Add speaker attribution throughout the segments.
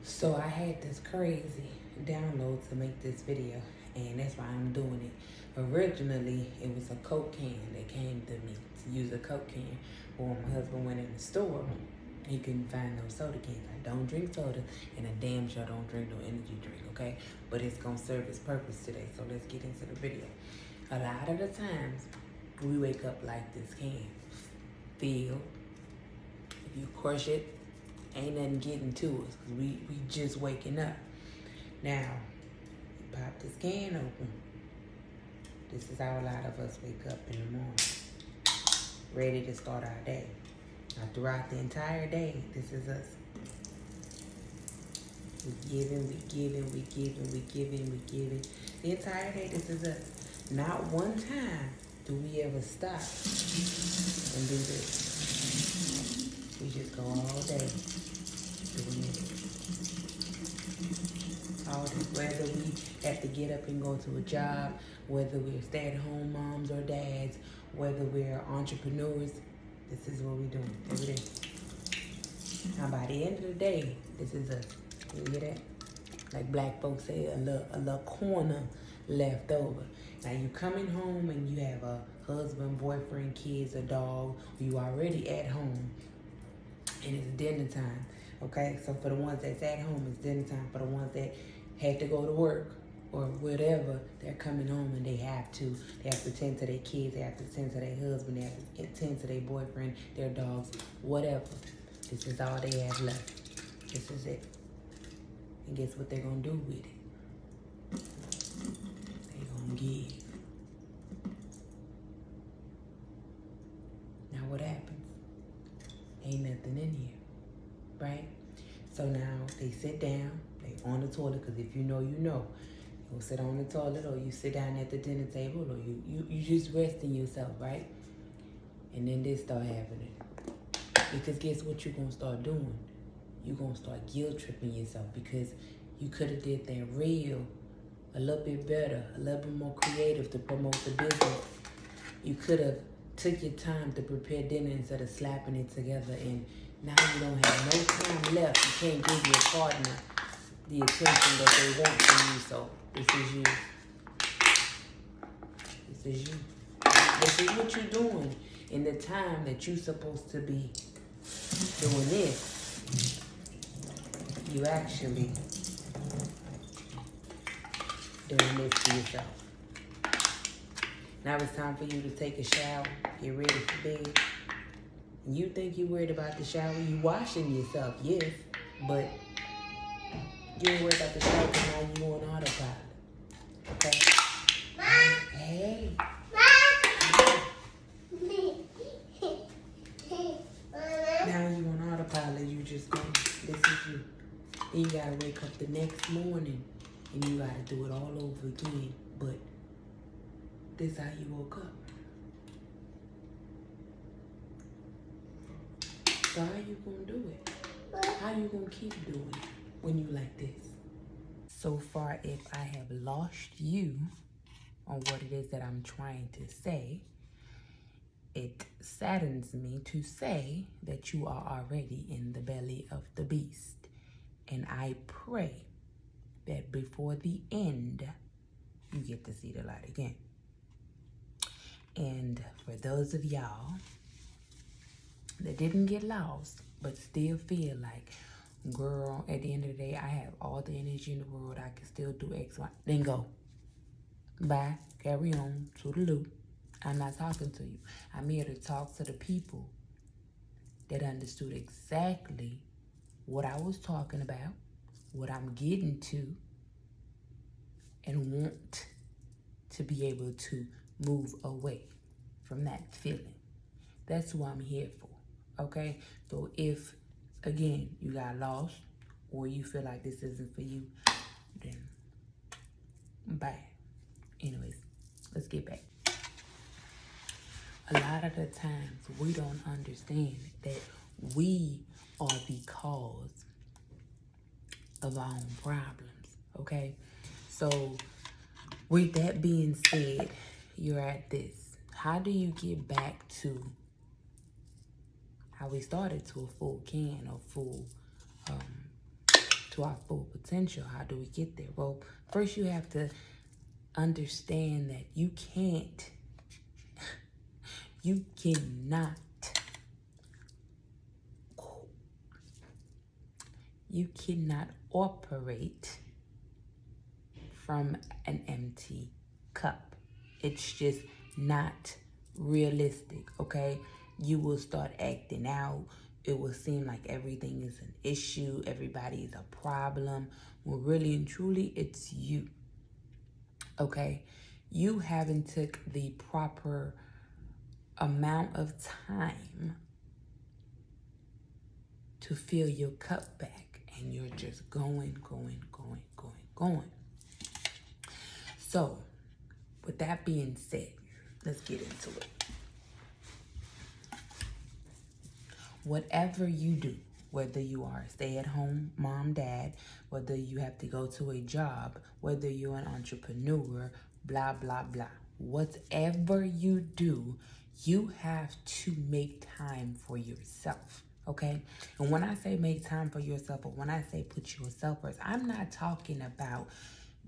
Speaker 1: So I had this crazy download to make this video, and that's why I'm doing it. Originally, it was a Coke can that came to me to use a Coke can. But when my husband went in the store, he couldn't find no soda cans. I don't drink soda, and I damn sure don't drink no energy drink, okay? But it's gonna serve its purpose today, so let's get into the video. A lot of the times, we wake up like this can. Feel, if you crush it, ain't nothing getting to us, because we just waking up. Now, you pop this can open. This is how a lot of us wake up in the morning, ready to start our day. Now, throughout the entire day, this is us. We giving. The entire day, this is us. Not one time do we ever stop and do this. We just go all day doing this. All day. Whether we have to get up and go to a job, whether we're stay-at-home moms or dads, whether we're entrepreneurs, this is what we're doing every day. Now, by the end of the day, this is us. You hear that? Like black folks say, a little corner left over. Now, you coming home and you have a husband, boyfriend, kids, a dog. You already at home, and it's dinner time. Okay, so for the ones that's at home, it's dinner time. For the ones that had to go to work or whatever, they're coming home and they have to tend to their kids, they have to tend to their husband, they have to tend to their boyfriend, their dogs, whatever. This is all they have left. This is it. And guess what they're gonna do with it? They're gonna give. Now what happens? Ain't nothing in here, right? So now they sit down, they on the toilet, because if you know, you know. You go sit on the toilet, or you sit down at the dinner table, or you just resting yourself, right? And then this start happening. Because guess what you're gonna start doing? You're gonna start guilt tripping yourself, because you could have did that real a little bit better, a little bit more creative to promote the business. You could have took your time to prepare dinner instead of slapping it together, and now you don't have no time left. You can't give your partner the attention that they want from you. So this is you. This is you. This is what you're doing in the time that you're supposed to be doing this. You actually doing this to yourself. Now it's time for you to take a shower, get ready for bed. And you think you're worried about the shower, you washing yourself, yes, but you ain't worried about the shower because now you on autopilot. Okay? Hey. Now you on autopilot, you just go, this is you. Then you gotta wake up the next morning and you gotta do it all over again. But this is how you woke up. So how you gonna do it? How you gonna keep doing it when you like this? So far, if I have lost you on what it is that I'm trying to say, it saddens me to say that you are already in the belly of the beast. And I pray that before the end, you get to see the light again. And for those of y'all that didn't get lost, but still feel like, girl, at the end of the day, I have all the energy in the world, I can still do X, Y, then go. Bye, carry on, toodaloo. I'm not talking to you. I'm here to talk to the people that understood exactly what I was talking about, what I'm getting to, and want to be able to move away from that feeling. That's who I'm here for, okay? So if, again, you got lost or you feel like this isn't for you, then bye. Anyways, let's get back. A lot of the times we don't understand that we are the cause of our own problems, okay? So with that being said, you're at this. How do you get back to how we started, to a full can or full to to our full potential. How do we get there? Well, first you have to understand that you cannot operate from an empty cup. It's just not realistic, okay? You will start acting out. It will seem like everything is an issue, everybody is a problem, when really and truly it's you, okay? You haven't took the proper amount of time to fill your cup back, and you're just going. So, with that being said, let's get into it. Whatever you do, whether you are a stay-at-home mom, dad, whether you have to go to a job, whether you're an entrepreneur, blah, blah, blah. Whatever you do, you have to make time for yourself, okay? And when I say make time for yourself, or when I say put yourself first, I'm not talking about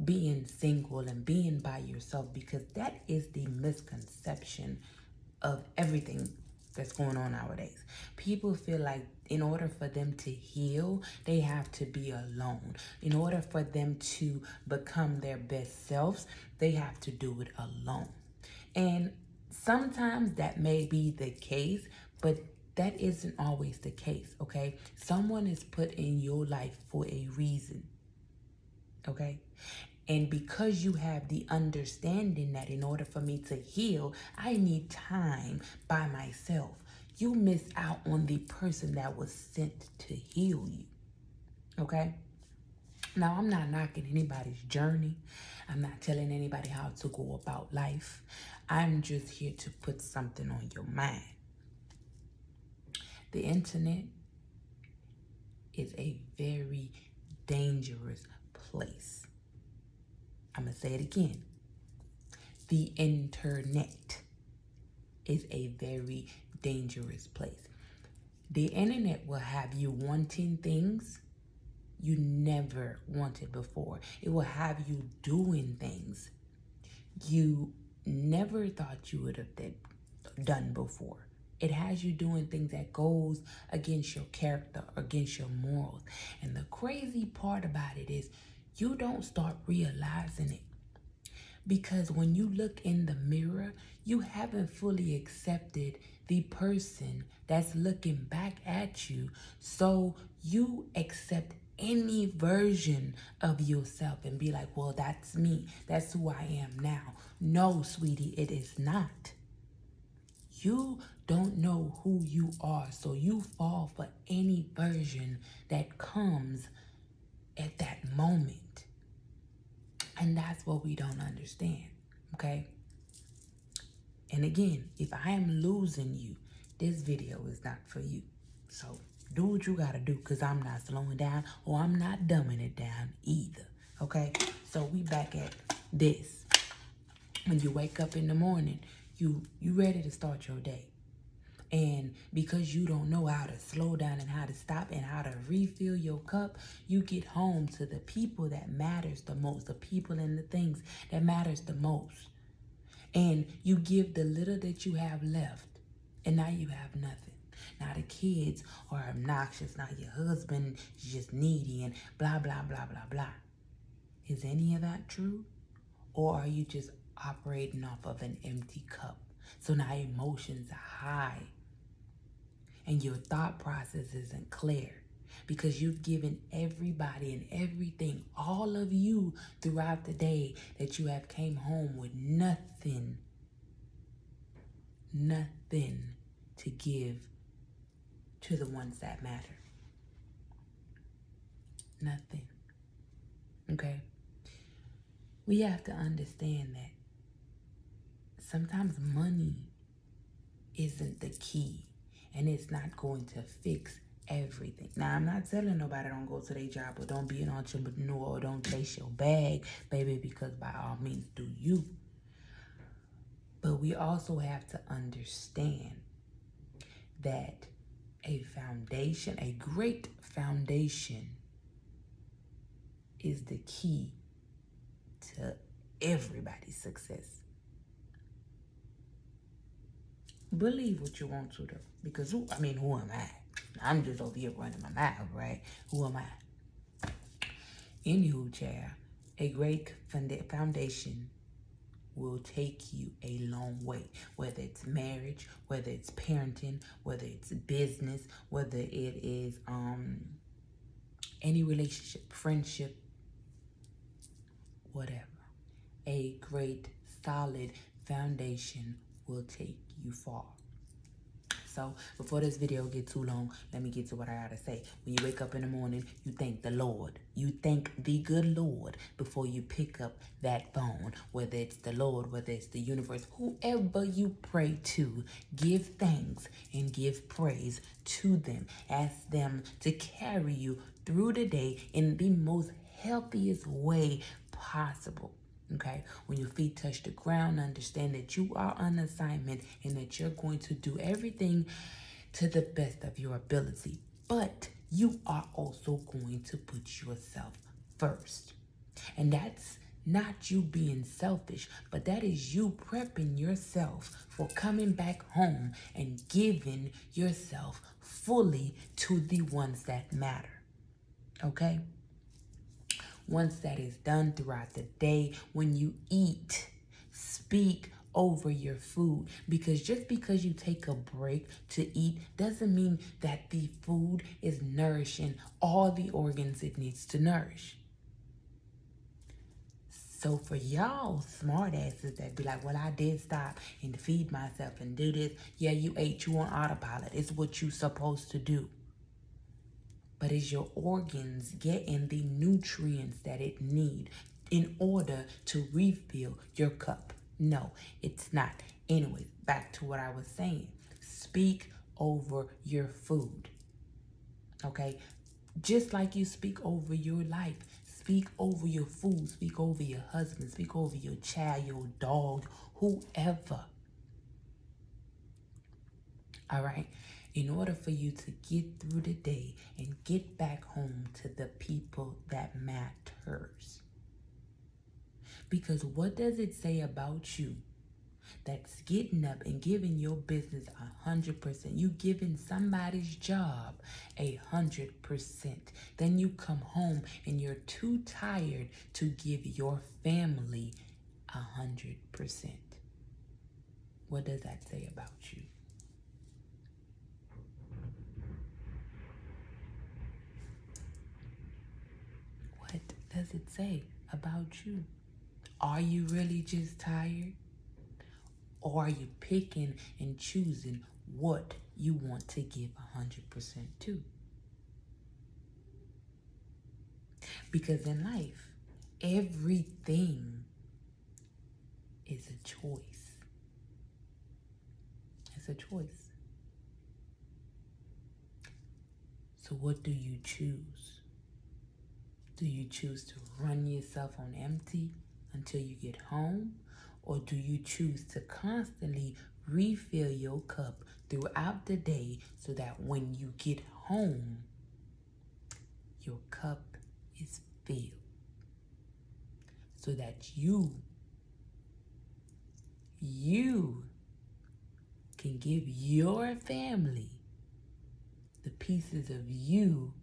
Speaker 1: being single and being by yourself, because that is the misconception of everything that's going on nowadays. People feel like in order for them to heal, they have to be alone. In order for them to become their best selves, they have to do it alone. And sometimes that may be the case, but that isn't always the case, okay? Someone is put in your life for a reason, okay? And because you have the understanding that in order for me to heal, I need time by myself, you miss out on the person that was sent to heal you, okay? Now, I'm not knocking anybody's journey. I'm not telling anybody how to go about life. I'm just here to put something on your mind. The internet is a very dangerous place. I'm going to say it again. The internet is a very dangerous place. The internet will have you wanting things you never wanted before. It will have you doing things you never thought you would have done before. It has you doing things that goes against your character, against your morals. And the crazy part about it is you don't start realizing it. Because when you look in the mirror, you haven't fully accepted the person that's looking back at you. So you accept any version of yourself and be like, well, that's me. That's who I am now. No, sweetie, it is not. You don't know who you are, so you fall for any version that comes at that moment. And that's what we don't understand, okay? And again, if I am losing you, this video is not for you. So do what you gotta do, because I'm not slowing down, or I'm not dumbing it down either, okay? So we back at this. When you wake up in the morning, you ready to start your day. And because you don't know how to slow down and how to stop and how to refill your cup, you get home to the people that matters the most, the people and the things that matters the most. And you give the little that you have left, and now you have nothing. Now the kids are obnoxious. Now your husband is just needy and blah, blah, blah, blah, blah. Is any of that true? Or are you just operating off of an empty cup? So now emotions are high and your thought process isn't clear, because you've given everybody and everything, all of you throughout the day, that you have came home with nothing to give to the ones that matter. Nothing. Okay? We have to understand that sometimes money isn't the key, and it's not going to fix everything. Now, I'm not telling nobody don't go to their job, or don't be an entrepreneur, or don't chase your bag, baby, because by all means do you. But we also have to understand that a foundation, a great foundation, is the key to everybody's success. Believe what you want to, though. Because, who am I? I'm just over here running my mouth, right? Who am I? Anywho, child, a great foundation will take you a long way. Whether it's marriage, whether it's parenting, whether it's business, whether it is any relationship, friendship, whatever. A great, solid foundation will take you far. So before this video gets too long, let me get to what I gotta say. When you wake up in the morning, you thank the Lord. You thank the good Lord before you pick up that phone. Whether it's the Lord, whether it's the universe, whoever you pray to, give thanks and give praise to them. Ask them to carry you through the day in the most healthiest way possible. Okay, when your feet touch the ground, understand that you are on assignment and that you're going to do everything to the best of your ability. But you are also going to put yourself first. And that's not you being selfish, but that is you prepping yourself for coming back home and giving yourself fully to the ones that matter. Okay? Once that is done throughout the day, when you eat, speak over your food. Because just because you take a break to eat doesn't mean that the food is nourishing all the organs it needs to nourish. So for y'all smart asses that be like, well, I did stop and feed myself and do this. Yeah, you ate, you on autopilot. It's what you supposed to do. But is your organs getting the nutrients that it need in order to refill your cup? No, it's not. Anyways, back to what I was saying. Speak over your food. Okay? Just like you speak over your life. Speak over your food. Speak over your husband. Speak over your child, your dog, whoever. All right? In order for you to get through the day and get back home to the people that matters. Because what does it say about you that's getting up and giving your business 100%? You giving somebody's job 100%. Then you come home and you're too tired to give your family 100%. What does that say about you? What does it say about you? Are you really just tired? Or are you picking and choosing what you want to give 100% to? Because in life, everything is a choice. It's a choice. So what do you choose? Do you choose to run yourself on empty until you get home? Or do you choose to constantly refill your cup throughout the day so that when you get home, your cup is filled? So that you can give your family the pieces of you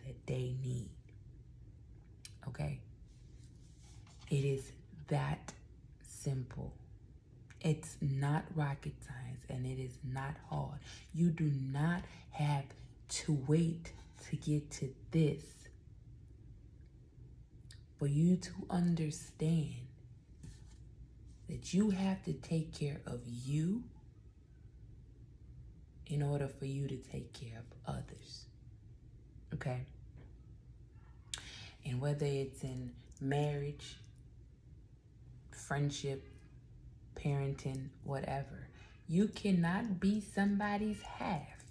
Speaker 1: that they need. Okay? It is that simple. It's not rocket science and it is not hard. You do not have to wait to get to this for you to understand that you have to take care of you in order for you to take care of others. Okay? And whether it's in marriage, friendship, parenting, whatever, you cannot be somebody's half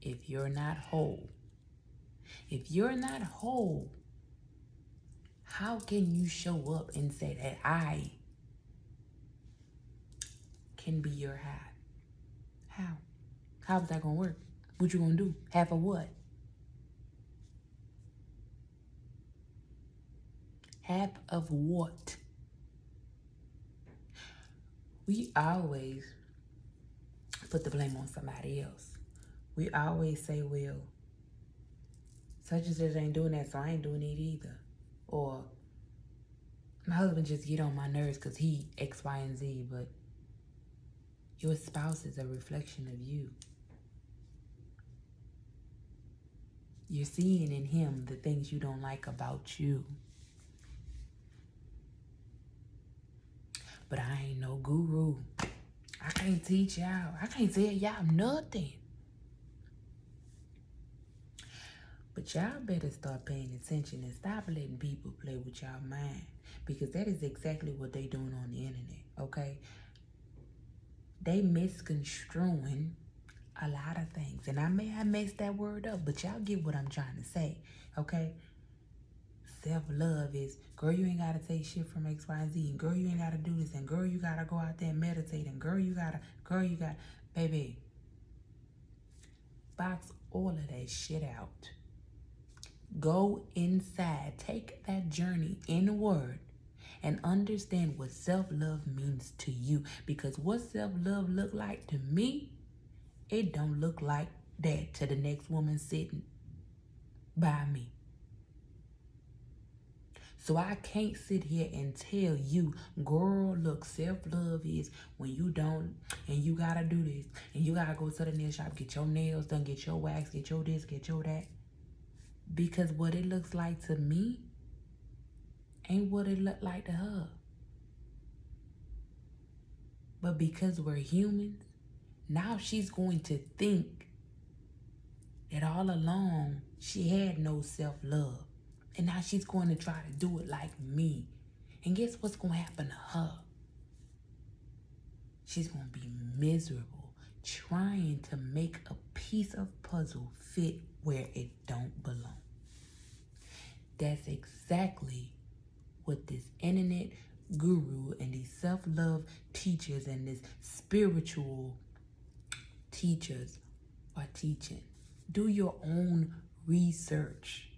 Speaker 1: if you're not whole. If you're not whole, how can you show up and say that I can be your half? How? How is that gonna work? What you gonna do? Half of what? Half of what? We always put the blame on somebody else. We always say, well, such and such ain't doing that, so I ain't doing it either. Or my husband just get on my nerves because he X, Y, and Z, but your spouse is a reflection of you. You're seeing in him the things you don't like about you. But I ain't no guru. I can't teach y'all. I can't tell y'all nothing. But y'all better start paying attention and stop letting people play with y'all mind. Because that is exactly what they doing on the internet, okay? They misconstruing a lot of things. And I may have messed that word up, but y'all get what I'm trying to say, okay? Self-love is, girl, you ain't got to take shit from X, Y, and Z. And girl, you ain't got to do this. And girl, you got to go out there and meditate. And girl, you got, baby, box all of that shit out. Go inside. Take that journey inward and understand what self-love means to you. Because what self-love look like to me, it don't look like that to the next woman sitting by me. So I can't sit here and tell you, girl, look, self-love is when you don't, and you gotta do this, and you gotta go to the nail shop, get your nails done, get your wax, get your this, get your that. Because what it looks like to me ain't what it look like to her. But because we're humans, now she's going to think that all along she had no self-love. And now she's going to try to do it like me. And guess what's going to happen to her? She's going to be miserable trying to make a piece of puzzle fit where it don't belong. That's exactly what this internet guru and these self-love teachers and these spiritual teachers are teaching. Do your own research.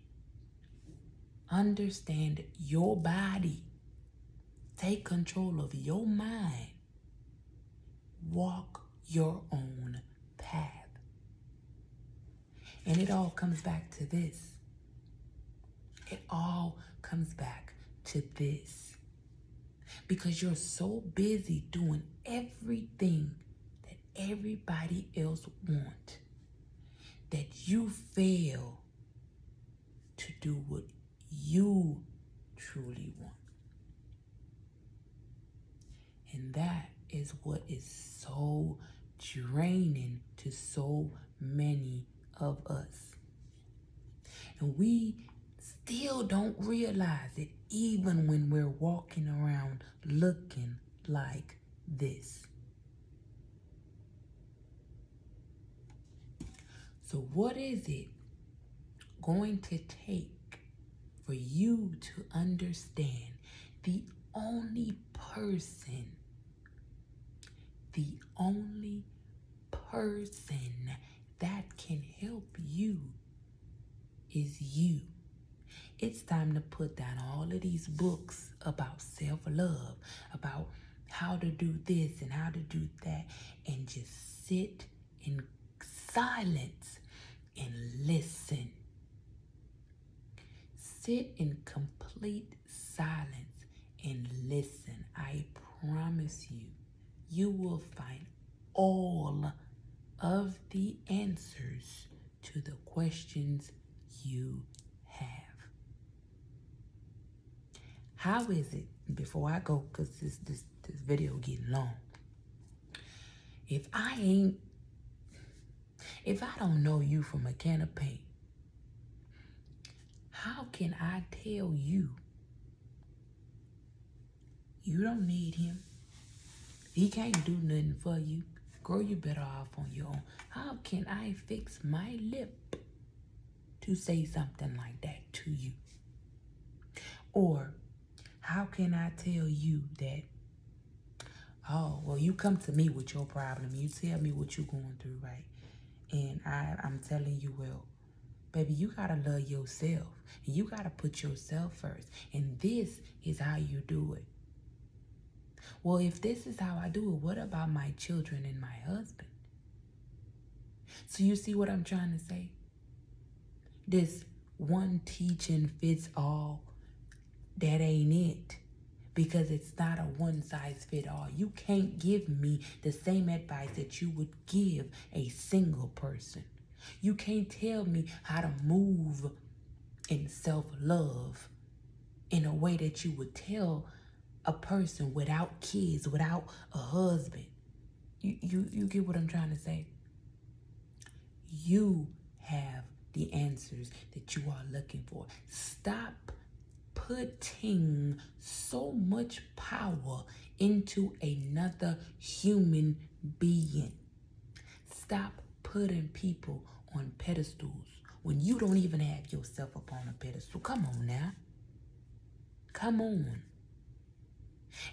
Speaker 1: Understand your body. Take control of your mind. Walk your own path. And it all comes back to this. It all comes back to this. Because you're so busy doing everything that everybody else wants that you fail to do what you truly want. And that is what is so draining to so many of us. And we still don't realize it even when we're walking around looking like this. So what is it going to take for you to understand the only person that can help you is you? It's time to put down all of these books about self-love, about how to do this and how to do that, and just sit in silence and listen. Sit in complete silence and listen. I promise you, you will find all of the answers to the questions you have. How is it, before I go, because this video getting long, if I don't know you from a can of paint, how can I tell you you don't need him? He can't do nothing for you. Girl, you better off on your own. How can I fix my lip to say something like that to you? Or how can I tell you that, oh, well, you come to me with your problem. You tell me what you're going through, right? And I'm telling you, well, Baby, you gotta love yourself. And you gotta put yourself first. And this is how you do it. Well, if this is how I do it, what about my children and my husband? So you see what I'm trying to say? This one teaching fits all, that ain't it. Because it's not a one size fit all. You can't give me the same advice that you would give a single person. You can't tell me how to move in self-love in a way that you would tell a person without kids, without a husband. You get what I'm trying to say? You have the answers that you are looking for. Stop putting so much power into another human being. Stop putting people on pedestals when you don't even have yourself upon a pedestal. Come on now. Come on.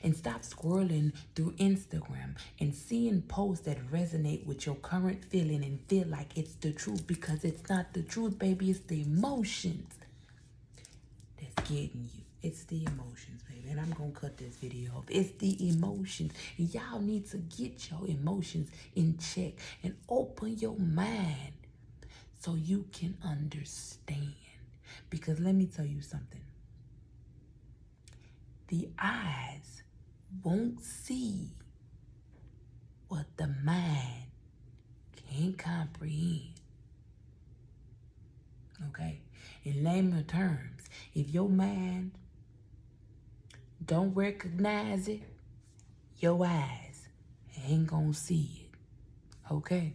Speaker 1: And stop scrolling through Instagram and seeing posts that resonate with your current feeling and feel like it's the truth, because it's not the truth, baby. It's the emotions that's getting you. It's the emotions, baby. And I'm going to cut this video off. It's the emotions. And y'all need to get your emotions in check and open your mind so you can understand. Because let me tell you something. The eyes won't see what the mind can't comprehend. Okay? In layman terms, if your mind don't recognize it, your eyes ain't gonna see it. Okay?